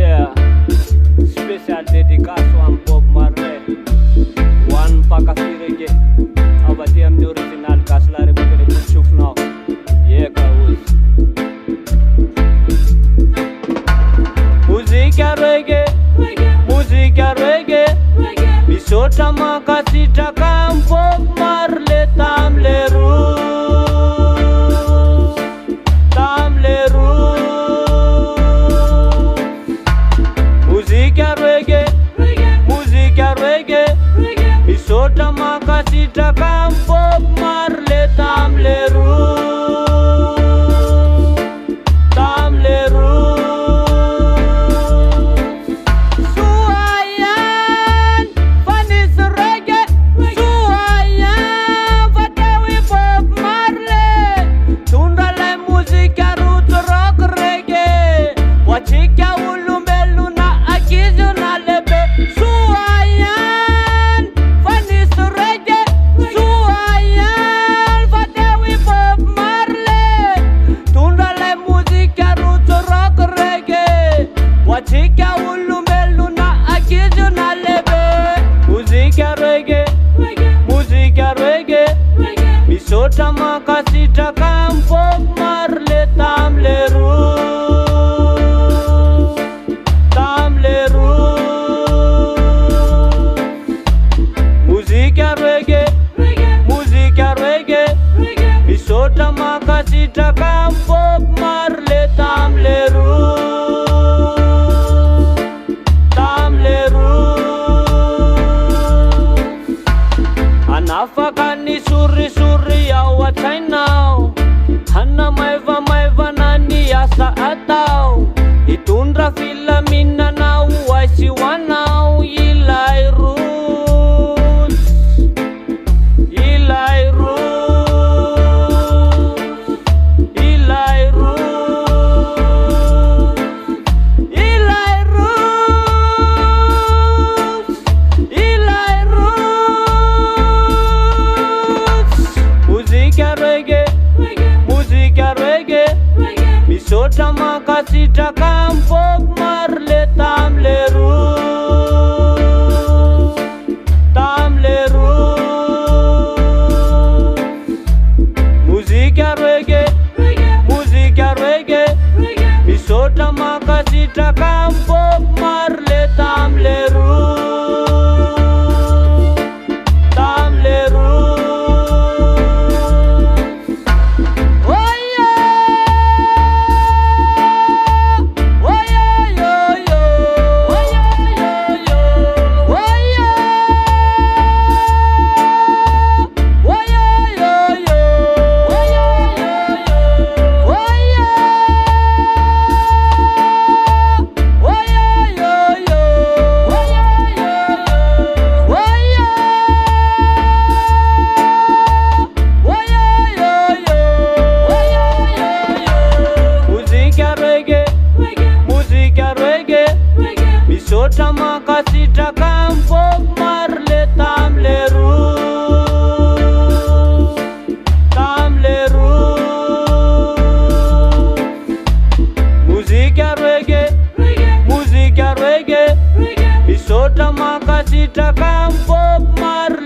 Yeah, special dedication Bob Marley. One paka firege. Abati amni original kaslare bakere puchuk now. Yeah, kauz. Musica reggae, musica reggae. Bisota makasita kam Bob Marley tamle roots, tamle roots. Musica reggae, musica reggae. Bisota makasita kam Bob Marley tamle roots, tamle roots. Bisota makasita kam Bob Marley tamle roots, tamle roots. Musica reggae, musica reggae. Bisota makasita kam Bob Marley tamle roots, tamle roots. Anafakani suri wa China, hana maiva nani yasa atau itundra filamina na uwaisi wanau ilai roots, ilai roots, ilai roots, ilai roots, ilai roots. Musica reggae, musica reggae. Bisota makasita kam Bob Marley tamle roots, tamle roots. Musica reggae, musica reggae. Bisota makasita kam Bob Marley tamle roots, tamle roots. Bisota makasita kam Bob Marley tamle roots, tamle roots. Musica reggae, musica reggae. Bisota makasita kam Bob Marley